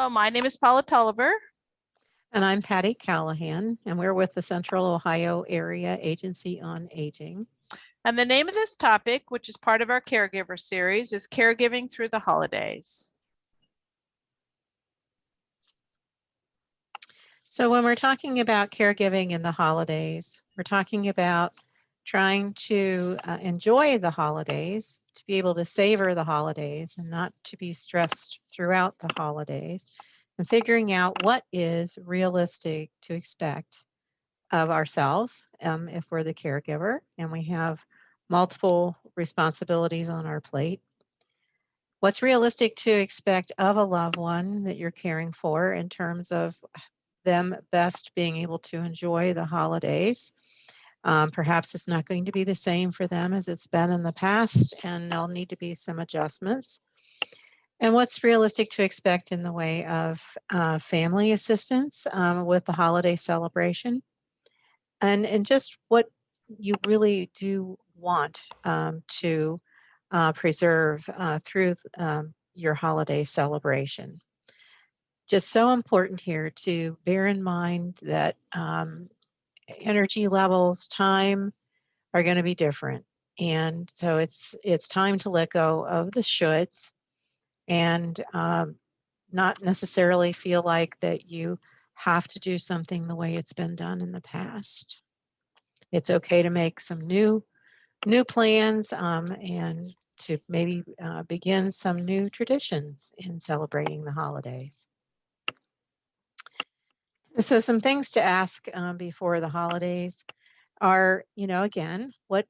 Hello, my name is Paula Tulliver. And I'm Patty Callahan, and we're with the Central Ohio Area Agency on Aging. And the name of this topic, which is part of our Caregiver series, is Caregiving Through the Holidays. So when we're talking about caregiving in the holidays, we're talking about trying to enjoy the holidays, to be able to savor the holidays and not to be stressed throughout the holidays, and figuring out what is realistic to expect of ourselves if we're the caregiver and we have multiple responsibilities on our plate. What's realistic to expect of a loved one that you're caring for in terms of them best being able to enjoy the holidays. Perhaps it's not going to be the same for them as it's been in the past, and there'll need to be some adjustments. And what's realistic to expect in the way of family assistance with the holiday celebration, and just what you really do want to preserve through your holiday celebration. Just so important here to bear in mind that energy levels, time are going to be different. And so it's time to let go of the shoulds and not necessarily feel like that you have to do something the way it's been done in the past. It's okay to make some new plans and to maybe begin some new traditions in celebrating the holidays. So some things to ask before the holidays are, again, what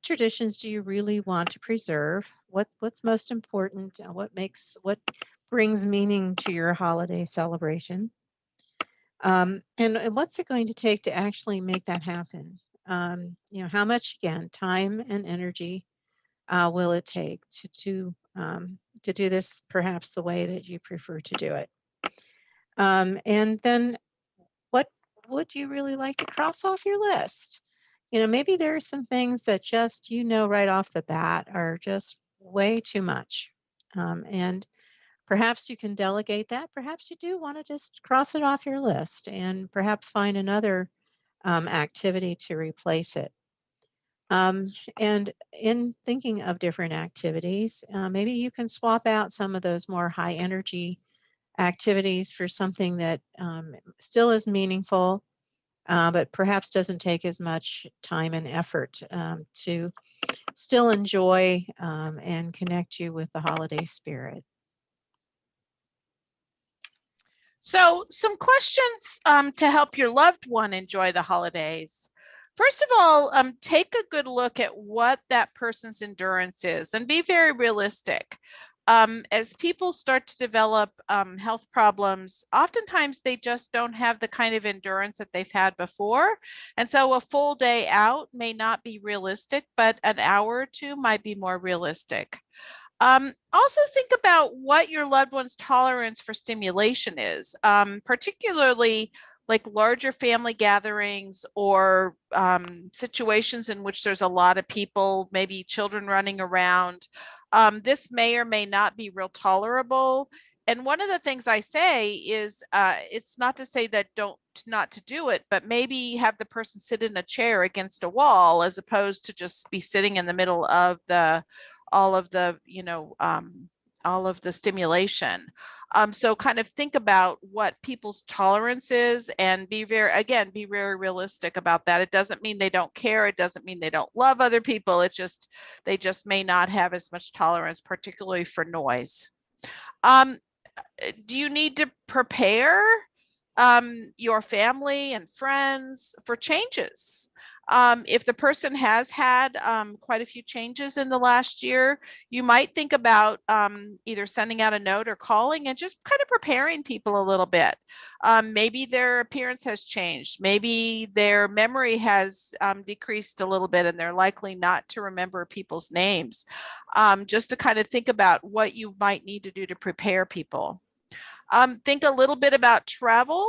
traditions do you really want to preserve? What's most important? What brings meaning to your holiday celebration? And what's it going to take to actually make that happen? How much, again, time and energy will it take to do this perhaps the way that you prefer to do it? And then what would you really like to cross off your list? Maybe there are some things that just, right off the bat are just way too much. And perhaps you can delegate that. Perhaps you do want to just cross it off your list and perhaps find another activity to replace it. And in thinking of different activities, maybe you can swap out some of those more high energy activities for something that still is meaningful, but perhaps doesn't take as much time and effort to still enjoy and connect you with the holiday spirit. So some questions to help your loved one enjoy the holidays. First of all, take a good look at what that person's endurance is and be very realistic. As people start to develop health problems, oftentimes they just don't have the kind of endurance that they've had before. And so a full day out may not be realistic, but an hour or two might be more realistic. Also think about what your loved one's tolerance for stimulation is, particularly like larger family gatherings or situations in which there's a lot of people, maybe children running around. This may or may not be real tolerable. And one of the things I say is it's not to say that not to do it, but maybe have the person sit in a chair against a wall as opposed to just be sitting in the middle of all of the stimulation. So kind of think about what people's tolerance is and be very realistic about that. It doesn't mean they don't care. It doesn't mean they don't love other people. They just may not have as much tolerance, particularly for noise. Do you need to prepare your family and friends for changes? If the person has had quite a few changes in the last year, you might think about either sending out a note or calling and just kind of preparing people a little bit. Maybe their appearance has changed. Maybe their memory has decreased a little bit and they're likely not to remember people's names. Just to kind of think about what you might need to do to prepare people. Think a little bit about travel.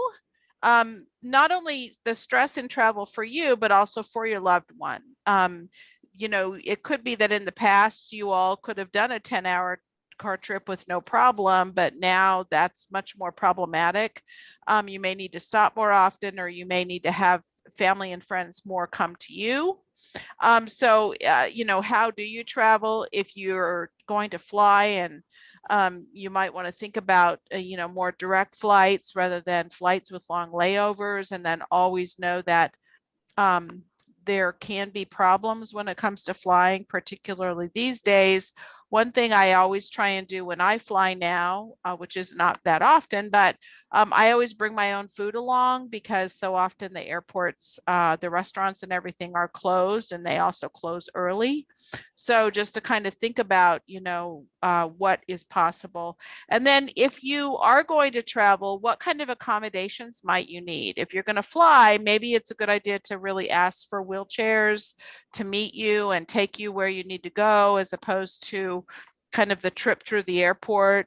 Not only the stress in travel for you, but also for your loved one. It could be that in the past you all could have done a 10-hour car trip with no problem, but now that's much more problematic. You may need to stop more often, or you may need to have family and friends more come to you. How do you travel if you're going to fly? And you might want to think about, more direct flights rather than flights with long layovers, and then always know that um, there can be problems when it comes to flying, particularly these days. One thing I always try and do when I fly now, which is not that often, but I always bring my own food along, because so often the airports, the restaurants and everything are closed, and they also close early. So just to kind of think about, what is possible. And then if you are going to travel, what kind of accommodations might you need? If you're going to fly, maybe it's a good idea to really ask for wheelchairs to meet you and take you where you need to go, as opposed to kind of the trip through the airport.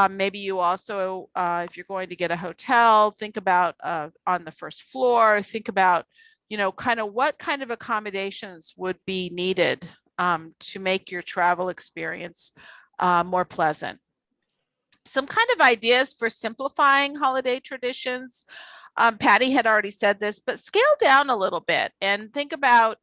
Maybe you also, if you're going to get a hotel, think about on the first floor, think about, kind of what kind of accommodations would be needed to make your travel experience more pleasant. Some kind of ideas for simplifying holiday traditions. Patty had already said this, but scale down a little bit and think about,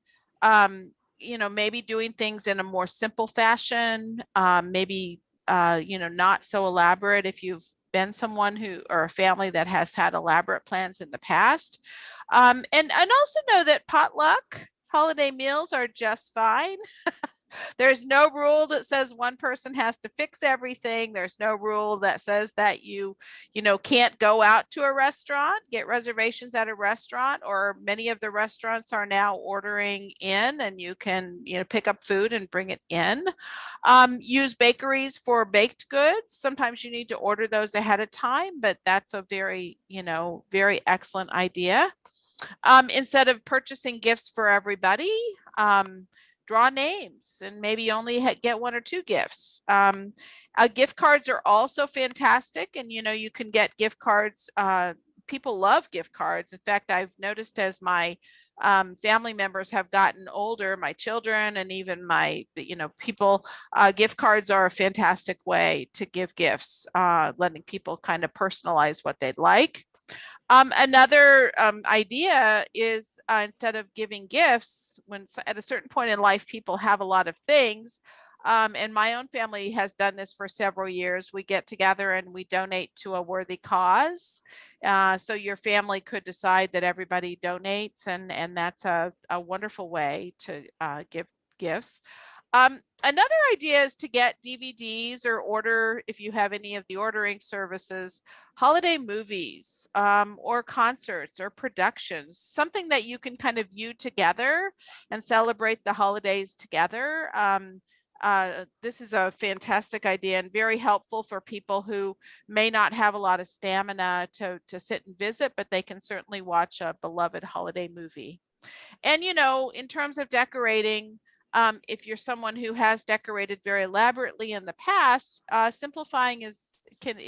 maybe doing things in a more simple fashion, maybe, not so elaborate if you've been someone who, or a family that has had elaborate plans in the past. And also know that potluck holiday meals are just fine. There's no rule that says one person has to fix everything. There's no rule that says that can't go out to a restaurant, get reservations at a restaurant, or many of the restaurants are now ordering in, and you can, pick up food and bring it in. Use bakeries for baked goods. Sometimes you need to order those ahead of time, but that's a very, very excellent idea. Instead of purchasing gifts for everybody, draw names and maybe only get one or two gifts. Gift cards are also fantastic, and you can get gift cards. People love gift cards. In fact, I've noticed as my family members have gotten older, my children and even my people, gift cards are a fantastic way to give gifts, letting people kind of personalize what they'd like. Another idea is, instead of giving gifts, when at a certain point in life people have a lot of things, and my own family has done this for several years, we get together and we donate to a worthy cause. So your family could decide that everybody donates, and that's a wonderful way to give gifts. Another idea is to get DVDs or order, if you have any of the ordering services, holiday movies, or concerts or productions, something that you can kind of view together and celebrate the holidays together. This is a fantastic idea and very helpful for people who may not have a lot of stamina to sit and visit, but they can certainly watch a beloved holiday movie. And, in terms of decorating, if you're someone who has decorated very elaborately in the past, simplifying is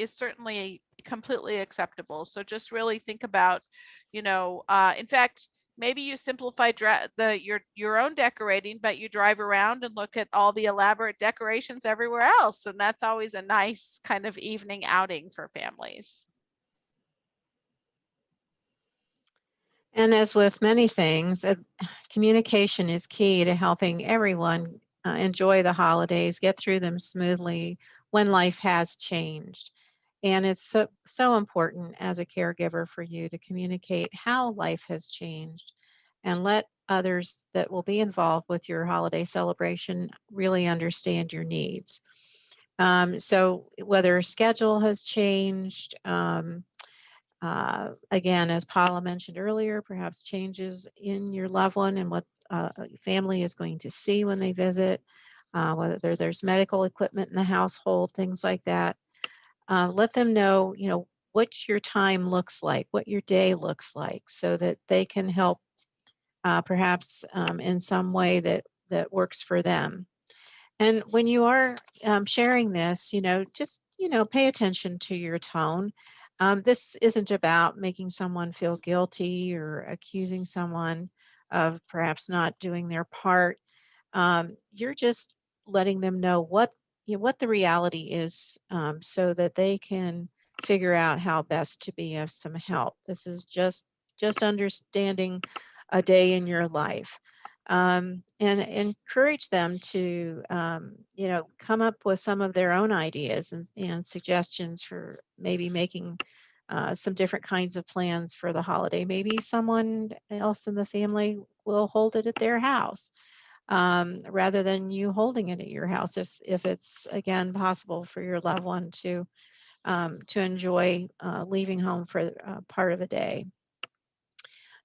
certainly completely acceptable. So just really think about, in fact, maybe you simplify your own decorating, but you drive around and look at all the elaborate decorations everywhere else, and that's always a nice kind of evening outing for families. And as with many things, communication is key to helping everyone enjoy the holidays, get through them smoothly when life has changed. And it's so important as a caregiver for you to communicate how life has changed and let others that will be involved with your holiday celebration really understand your needs. So whether schedule has changed, again, as Paula mentioned earlier, perhaps changes in your loved one and what your family is going to see when they visit, whether there's medical equipment in the household, things like that. Let them know, what your time looks like, what your day looks like, so that they can help, perhaps in some way that works for them. And when you are sharing this, just pay attention to your tone. This isn't about making someone feel guilty or accusing someone of perhaps not doing their part. You're just letting them know what what the reality is, so that they can figure out how best to be of some help. This is just understanding a day in your life, and encourage them to, come up with some of their own ideas and suggestions for maybe making some different kinds of plans for the holiday. Maybe someone else in the family will hold it at their house, rather than you holding it at your house, if it's again possible for your loved one to enjoy leaving home for part of a day.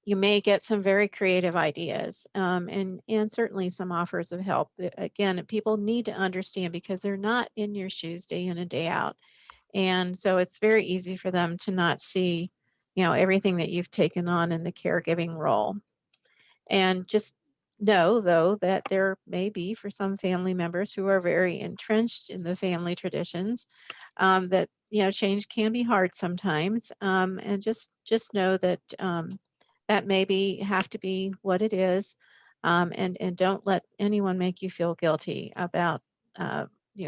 You may get some very creative ideas, and certainly some offers of help. Again, people need to understand because they're not in your shoes day in and day out, and so it's very easy for them to not see, everything that you've taken on in the caregiving role. And just know, though, that there may be for some family members who are very entrenched in the family traditions, that change can be hard sometimes, and just know that that maybe have to be what it is, and don't let anyone make you feel guilty about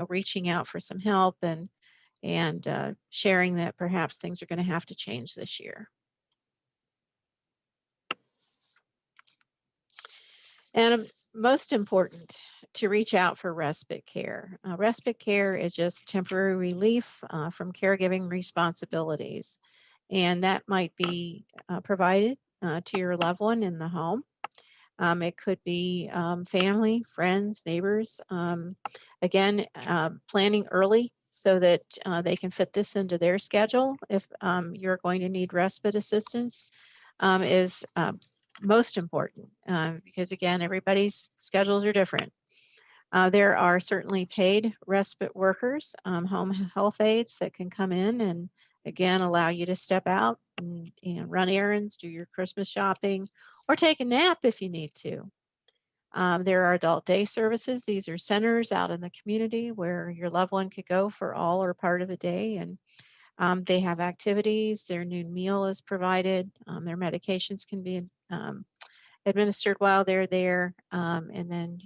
reaching out for some help and sharing that perhaps things are going to have to change this year. And most important, to reach out for respite care. Respite care is just temporary relief from caregiving responsibilities, and that might be provided to your loved one in the home. It could be family, friends, neighbors. Again, planning early so that they can fit this into their schedule if you're going to need respite assistance is most important, because again, everybody's schedules are different. There are certainly paid respite workers, home health aides that can come in and again allow you to step out and run errands, do your Christmas shopping, or take a nap if you need to. There are adult day services. These are centers out in the community where your loved one could go for all or part of a day, and they have activities. Their noon meal is provided. Their medications can be administered while they're there, and then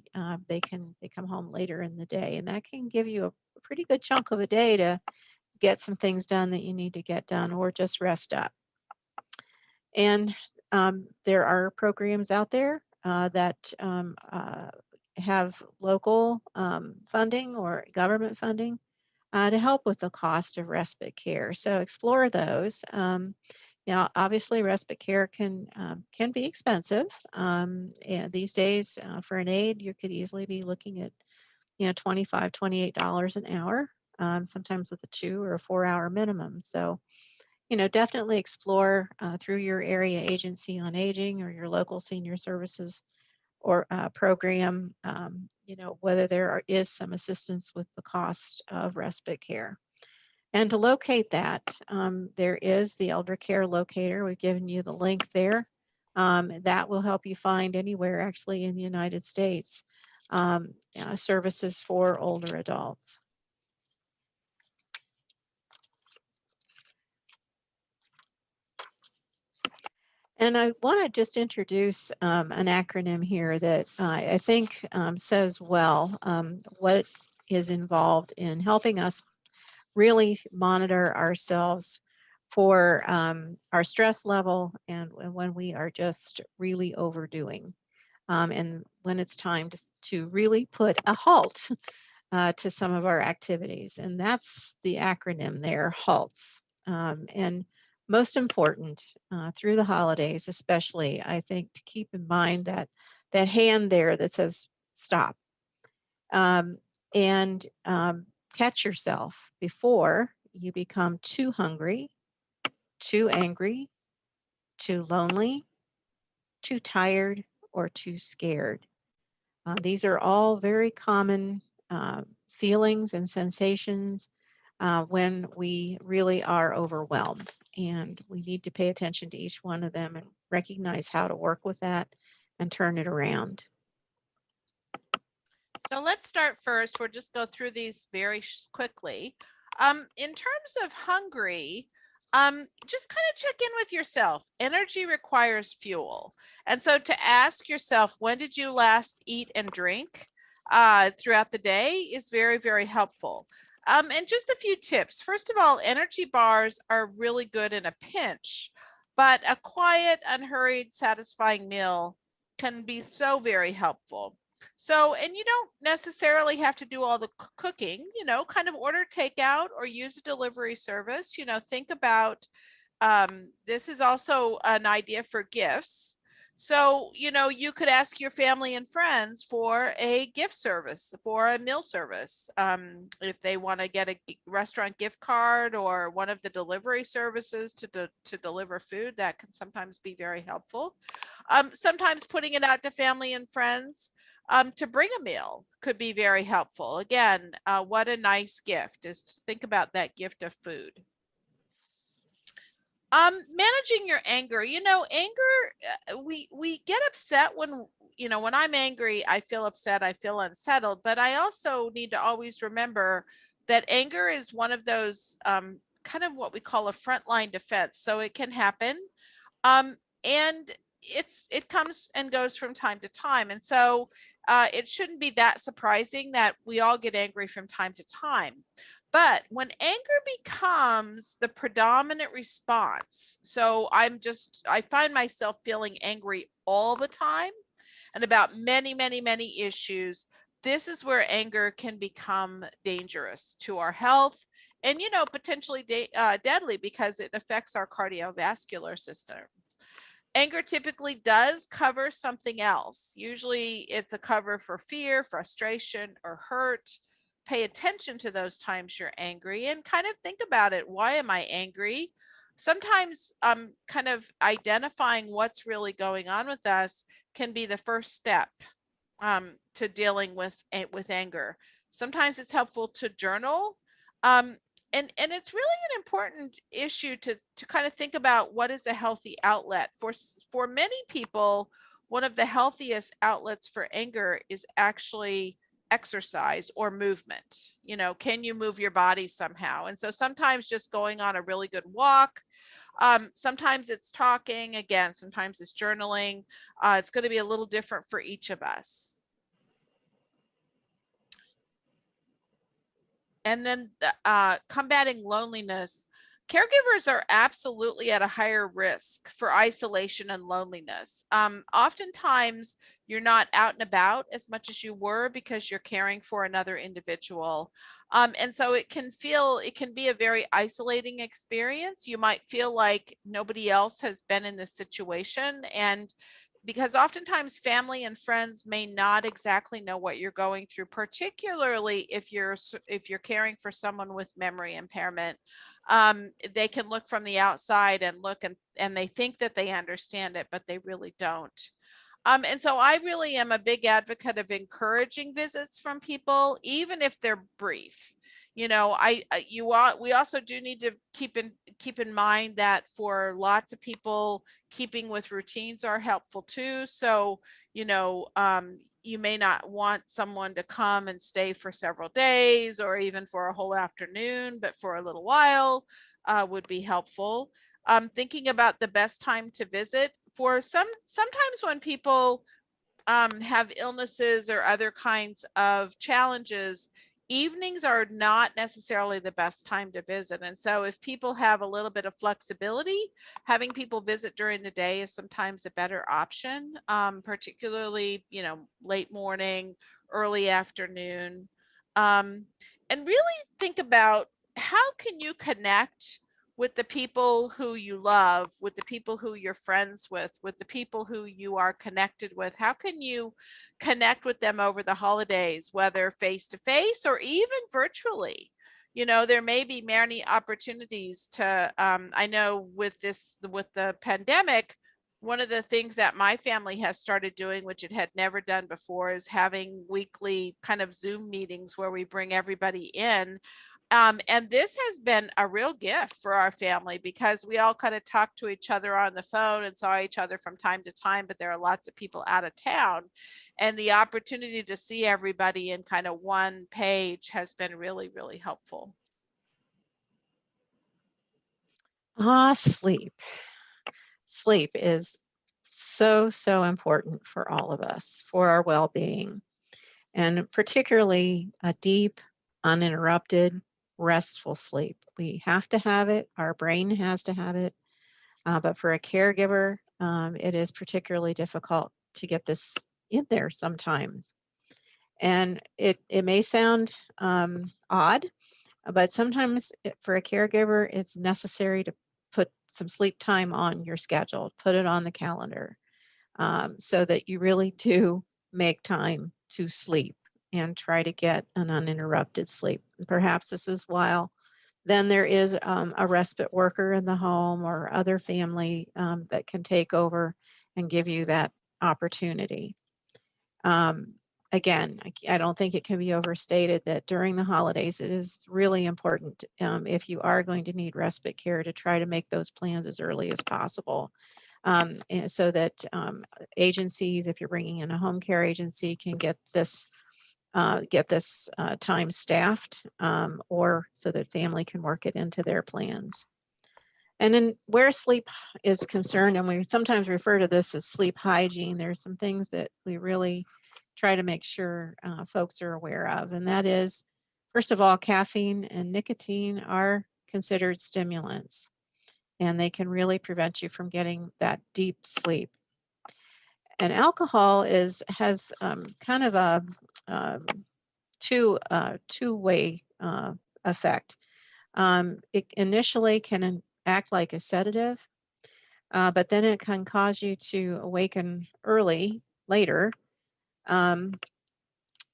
they come home later in the day, and that can give you a pretty good chunk of a day to get some things done that you need to get done, or just rest up. And there are programs out there that have local funding or government funding to help with the cost of respite care. So explore those. Now, obviously, respite care can be expensive. And these days, for an aide, you could easily be looking at $25, $28 an hour, sometimes with a 2 or a 4 hour minimum. So definitely explore through your area agency on aging or your local senior services or program, whether is some assistance with the cost of respite care. And to locate that, there is the Elder Care Locator. We've given you the link there. That will help you find anywhere actually in the United States services for older adults. And I want to just introduce an acronym here that I think says well what is involved in helping us really monitor ourselves for our stress level and when we are just really overdoing. And when it's time to really put a halt to some of our activities. And that's the acronym there, HALTS. And most important through the holidays, especially, I think to keep in mind that hand there that says stop, um, and catch yourself before you become too hungry, too angry, too lonely, too tired, or too scared. These are all very common feelings and sensations when we really are overwhelmed. And we need to pay attention to each one of them and recognize how to work with that and turn it around. So let's start first. We'll just go through these very quickly. In terms of hungry, just kind of check in with yourself. Energy requires fuel. And so to ask yourself, when did you last eat and drink? throughout the day is very, very helpful. And just a few tips. First of all, energy bars are really good in a pinch, but a quiet, unhurried, satisfying meal can be so very helpful. So, and you don't necessarily have to do all the cooking, kind of order takeout or use a delivery service. Think about this is also an idea for gifts. So, you could ask your family and friends for a gift service, for a meal service. If they want to get a restaurant gift card or one of the delivery services to deliver food, that can sometimes be very helpful. Sometimes putting it out to family and friends to bring a meal could be very helpful. Again, what a nice gift is to think about that gift of food. Managing your anger. Anger, we get upset when I'm angry, I feel upset, I feel unsettled, but I also need to always remember that anger is one of those kind of what we call a frontline defense. So it can happen. Um, and it comes and goes from time to time. And so it shouldn't be that surprising that we all get angry from time to time. But when anger becomes the predominant response, so I find myself feeling angry all the time and about many, many, many issues, this is where anger can become dangerous to our health and, potentially deadly because it affects our cardiovascular system. Anger typically does cover something else. Usually it's a cover for fear, frustration, or hurt. Pay attention to those times you're angry and kind of think about it. Why am I angry? Sometimes kind of identifying what's really going on with us can be the first step to dealing with anger. Sometimes it's helpful to journal. And it's really an important issue to kind of think about what is a healthy outlet for many people. One of the healthiest outlets for anger is actually exercise or movement. Can you move your body somehow? And so sometimes just going on a really good walk, sometimes it's talking, again, sometimes it's journaling. It's going to be a little different for each of us. And then combating loneliness. Caregivers are absolutely at a higher risk for isolation and loneliness. Oftentimes, you're not out and about as much as you were because you're caring for another individual. And so it can be a very isolating experience. You might feel like nobody else has been in this situation. And because oftentimes family and friends may not exactly know what you're going through, particularly if you're caring for someone with memory impairment. They can look from the outside and and they think that they understand it, but they really don't. And so I really am a big advocate of encouraging visits from people, even if they're brief. We also do need to keep in mind that for lots of people, keeping with routines are helpful too. So, you may not want someone to come and stay for several days or even for a whole afternoon, but for a little while would be helpful. Thinking about the best time to visit for sometimes when people have illnesses or other kinds of challenges, evenings are not necessarily the best time to visit. And so if people have a little bit of flexibility, having people visit during the day is sometimes a better option, particularly, late morning, early afternoon. And really think about how can you connect with the people who you love, with the people who you're friends with the people who you are connected with. How can you connect with them over the holidays, whether face to face or even virtually? There may be many opportunities to, I know with the pandemic, one of the things that my family has started doing, which it had never done before, is having weekly kind of Zoom meetings where we bring everybody in. And this has been a real gift for our family because we all kind of talk to each other on the phone and saw each other from time to time, but there are lots of people out of town. And the opportunity to see everybody in kind of one page has been really, really helpful. Sleep. Sleep is so, so important for all of us, for our well-being. and particularly a deep, uninterrupted, restful sleep. We have to have it, our brain has to have it, but for a caregiver, it is particularly difficult to get this in there sometimes. And it may sound odd, but sometimes for a caregiver, it's necessary to put some sleep time on your schedule, put it on the calendar, so that you really do make time to sleep and try to get an uninterrupted sleep. And perhaps this is while then there is a respite worker in the home or other family that can take over and give you that opportunity. Um, Again, I don't think it can be overstated that during the holidays, it is really important, if you are going to need respite care, to try to make those plans as early as possible. And so that agencies, if you're bringing in a home care agency, can get this time staffed, or so that family can work it into their plans. And then where sleep is concerned, and we sometimes refer to this as sleep hygiene, there's some things that we really try to make sure folks are aware of. And that is, first of all, caffeine and nicotine are considered stimulants, and they can really prevent you from getting that deep sleep. And alcohol has kind of a um, two-way effect. It initially can act like a sedative, but then it can cause you to awaken early later, um,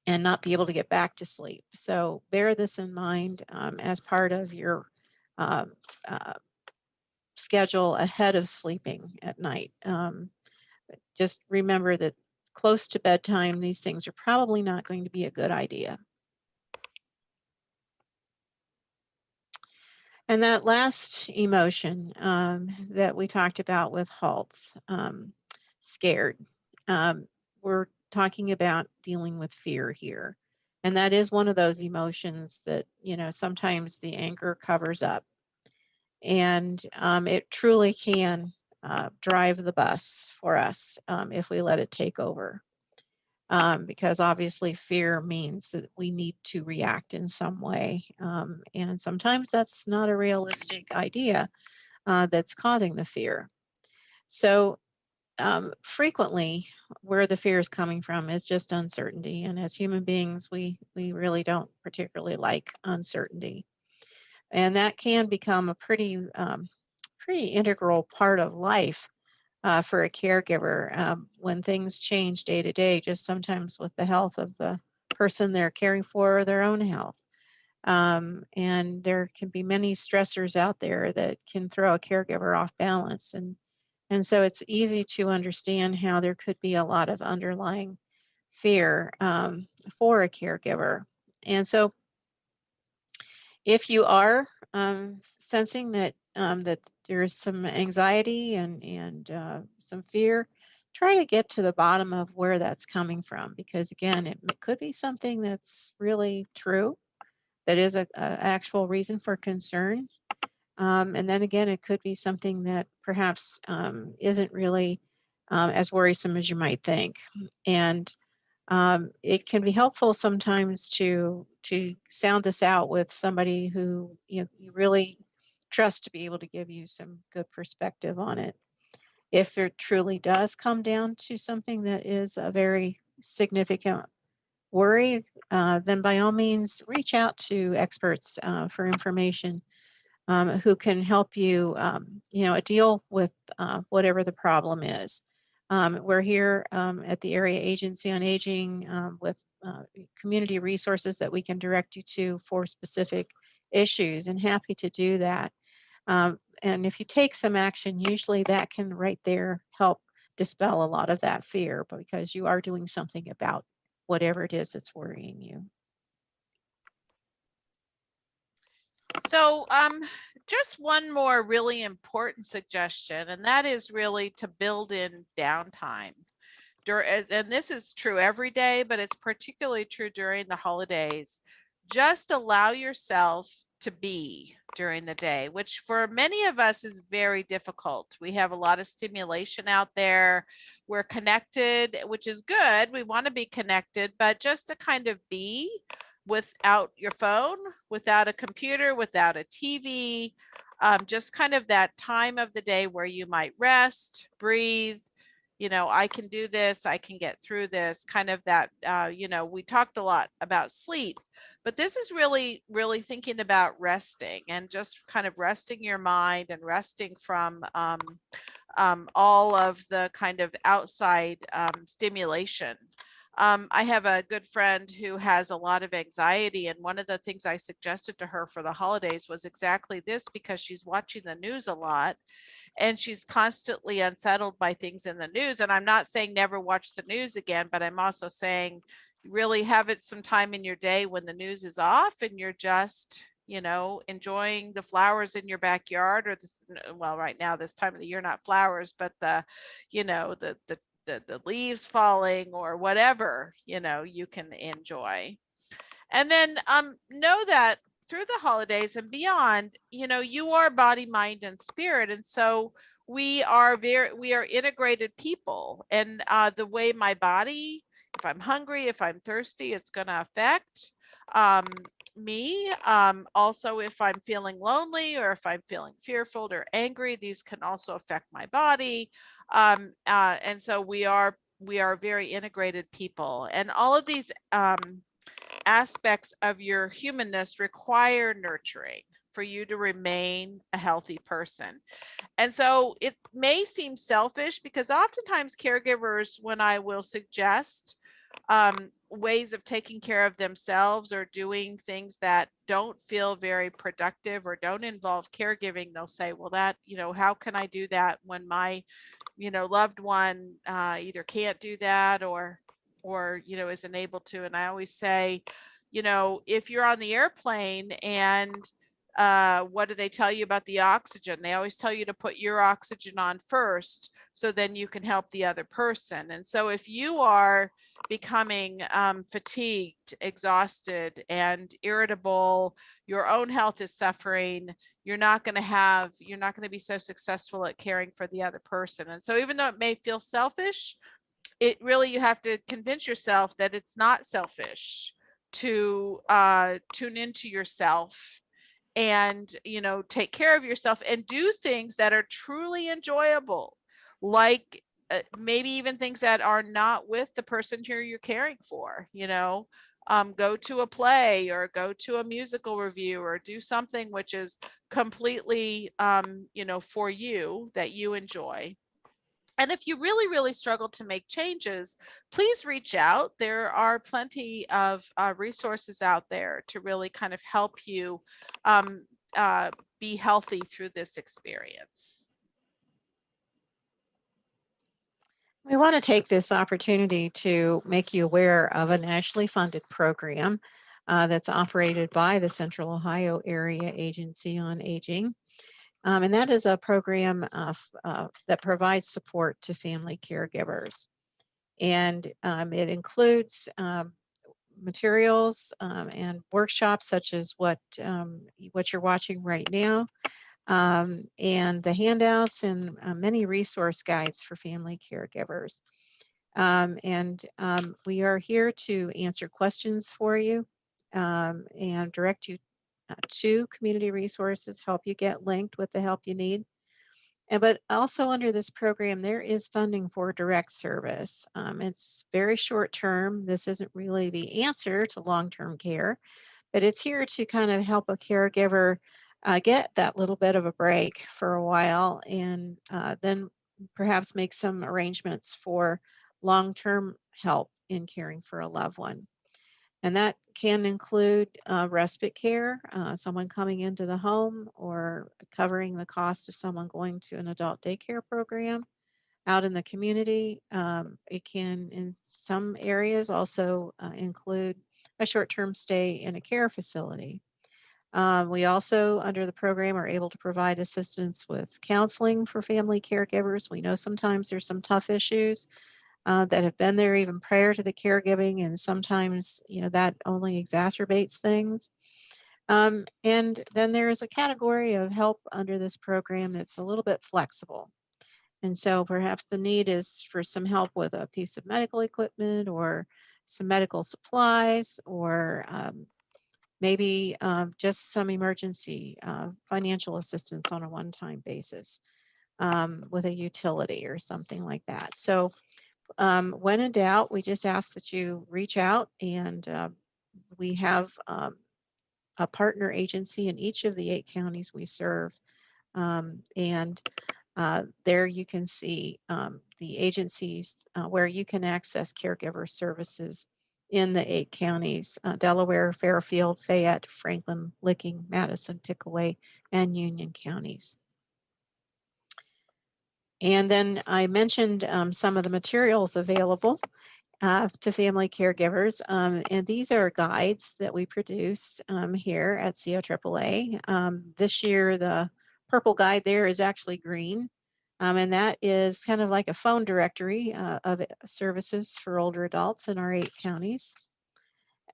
and not be able to get back to sleep. So bear this in mind as part of your uh, uh, schedule ahead of sleeping at night. Just remember that close to bedtime, these things are probably not going to be a good idea. And that last emotion that we talked about with halts, scared, we're talking about dealing with fear here. And that is one of those emotions that, sometimes the anger covers up. And it truly can drive the bus for us if we let it take over. Because obviously fear means that we need to react in some way. And sometimes that's not a realistic idea that's causing the fear. So frequently, where the fear is coming from is just uncertainty. And as human beings, we really don't particularly like uncertainty. And that can become a pretty integral part of life for a caregiver when things change day to day, just sometimes with the health of the person they're caring for or their own health. And there can be many stressors out there that can throw a caregiver off balance. And so it's easy to understand how there could be a lot of underlying fear for a caregiver. And so if you are sensing that there's some anxiety and some fear, try to get to the bottom of where that's coming from, because again, it could be something that's really true, that is a actual reason for concern. And then again, it could be something that perhaps isn't really as worrisome as you might think. And it can be helpful sometimes to sound this out with somebody who you really trust to be able to give you some good perspective on it. If it truly does come down to something that is a very significant worry, then by all means reach out to experts for information who can help you, deal with whatever the problem is. We're here at the Area Agency on Aging with community resources that we can direct you to for specific issues, and happy to do that. And if you take some action, usually that can right there help dispel a lot of that fear, because you are doing something about whatever it is that's worrying you. So, just one more really important suggestion, and that is really to build in downtime. And this is true every day, but it's particularly true during the holidays. Just allow yourself to be. during the day, which for many of us is very difficult. We have a lot of stimulation out there. We're connected, which is good. We want to be connected, but just to kind of be without your phone, without a computer, without a TV, just kind of that time of the day where you might rest, breathe. I can do this, I can get through this, kind of that. We talked a lot about sleep, but this is really, really thinking about resting and just kind of resting your mind and resting from all of the kind of outside stimulation. I have a good friend who has a lot of anxiety, and one of the things I suggested to her for the holidays was exactly this, because she's watching the news a lot and she's constantly unsettled by things in the news. And I'm not saying never watch the news again, but I'm also saying really have it some time in your day when the news is off and you're just enjoying the flowers in your backyard, or this, well, right now this time of the year, not flowers, but the you know the leaves falling or whatever you can enjoy. And then know that through the holidays and beyond, you are body, mind, and spirit. And so we are integrated people. And the way my body, if I'm hungry, if I'm thirsty, it's going to affect um, me. Also, if I'm feeling lonely or if I'm feeling fearful or angry, these can also affect my body. And so we are very integrated people, and all of these aspects of your humanness require nurturing for you to remain a healthy person. And so it may seem selfish, because oftentimes caregivers, when I will suggest ways of taking care of themselves or doing things that don't feel very productive or don't involve caregiving, they'll say, well, how can I do that when my loved one either can't do that or isn't able to. And I always say, if you're on the airplane and what do they tell you about the oxygen? They always tell you to put your oxygen on first, so then you can help the other person. And so if you are becoming fatigued, exhausted, and irritable, your own health is suffering, you're not going to be so successful at caring for the other person. And so even though it may feel selfish, it really, you have to convince yourself that it's not selfish to tune into yourself and take care of yourself and do things that are truly enjoyable, like maybe even things that are not with the person who you're caring for. Go to a play or go to a musical review or do something which is completely for you, that you enjoy. And if you really, really struggle to make changes, please reach out. There are plenty of resources out there to really kind of help you um, uh, be healthy through this experience. We want to take this opportunity to make you aware of a nationally funded program that's operated by the Central Ohio Area Agency on Aging. And that is a program that provides support to family caregivers. And it includes materials and workshops such as what you're watching right now, and the handouts and many resource guides for family caregivers. And we are here to answer questions for you and direct you to community resources, help you get linked with the help you need. But also under this program, there is funding for direct service. It's very short term. This isn't really the answer to long term care, but it's here to kind of help a caregiver get that little bit of a break for a while, and then perhaps make some arrangements for long term help in caring for a loved one. And that can include respite care, someone coming into the home, or covering the cost of someone going to an adult daycare program out in the community. It can, in some areas, also include a short term stay in a care facility. We also, under the program, are able to provide assistance with counseling for family caregivers. We know sometimes there's some tough issues that have been there even prior to the caregiving, and sometimes that only exacerbates things. And then there is a category of help under this program that's a little bit flexible. And so perhaps the need is for some help with a piece of medical equipment or some medical supplies, or maybe just some emergency financial assistance on a one-time basis with a utility or something like that. So when in doubt, we just ask that you reach out, and we have a partner agency in each of the 8 counties we serve. And there you can see the agencies where you can access caregiver services in the 8 counties: Delaware, Fairfield, Fayette, Franklin, Licking, Madison, Pickaway, and Union counties. And then I mentioned some of the materials available to family caregivers. And these are guides that we produce here at COAAA. This year, the purple guide there is actually green. And that is kind of like a phone directory of services for older adults in our 8 counties.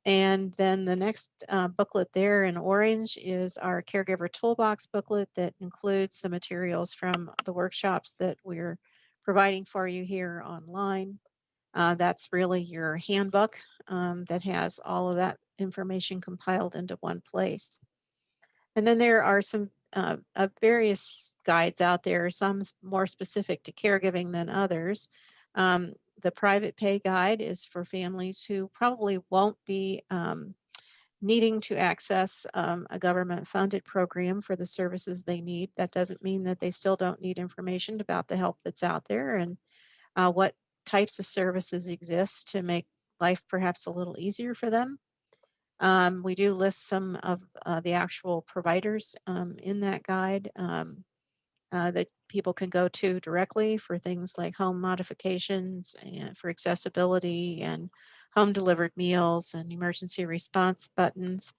And then the next booklet there in orange is our Caregiver Toolbox booklet that includes the materials from the workshops that we're providing for you here online. That's really your handbook that has all of that information compiled into one place. And then there are some various guides out there, some more specific to caregiving than others. The private pay guide is for families who probably won't be needing to access a government funded program for the services they need. That doesn't mean that they still don't need information about the help that's out there and what types of services exist to make life perhaps a little easier for them. We do list some of the actual providers in that guide that people can go to directly for things like home modifications and for accessibility and home delivered meals and emergency response buttons.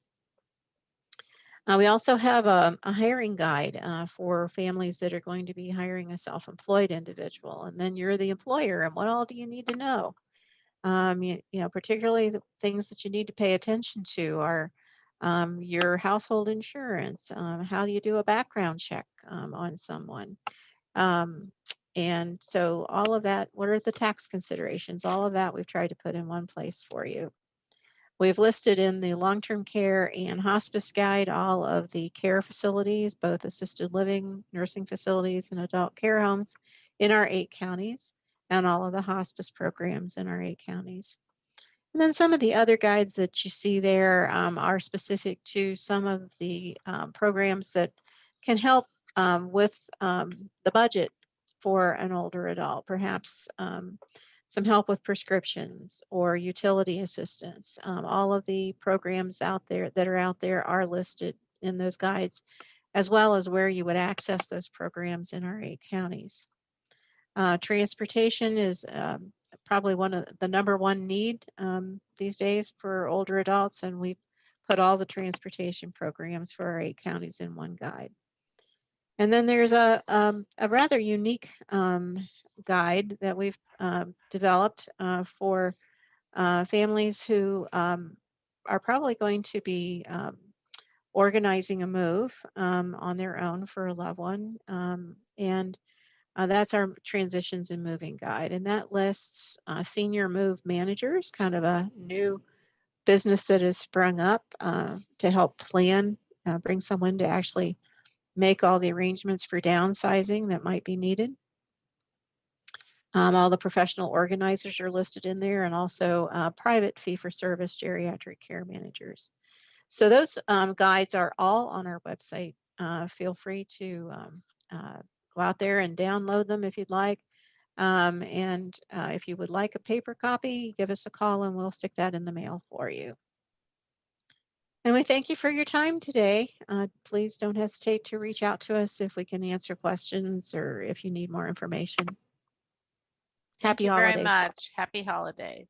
We also have a hiring guide for families that are going to be hiring a self-employed individual, and then you're the employer, and what all do you need to know? You know, particularly the things that you need to pay attention to are your household insurance. How do you do a background check on someone? Um, and so all of that, what are the tax considerations? All of that we've tried to put in one place for you. We've listed in the long-term care and hospice guide all of the care facilities, both assisted living, nursing facilities, and adult care homes in our 8 counties, and all of the hospice programs in our 8 counties. And then some of the other guides that you see there are specific to some of the programs that can help with the budget for an older adult, perhaps some help with prescriptions or utility assistance. All of the programs out there that are out there are listed in those guides, as well as where you would access those programs in our 8 counties. Transportation is probably one of the number one need these days for older adults, and we've put all the transportation programs for our 8 counties in one guide. And then there's a rather unique guide that we've developed for families who are probably going to be organizing a move on their own for a loved one. And that's our transitions and moving guide. And that lists senior move managers, kind of a new business that has sprung up to help plan, bring someone to actually make all the arrangements for downsizing that might be needed. All the professional organizers are listed in there, and also private fee-for-service geriatric care managers. So those guides are all on our website. Feel free to go out there and download them if you'd like. And if you would like a paper copy, give us a call and we'll stick that in the mail for you. And we thank you for your time today. Please don't hesitate to reach out to us if we can answer questions or if you need more information. Thank Happy you very holidays. much. Happy holidays.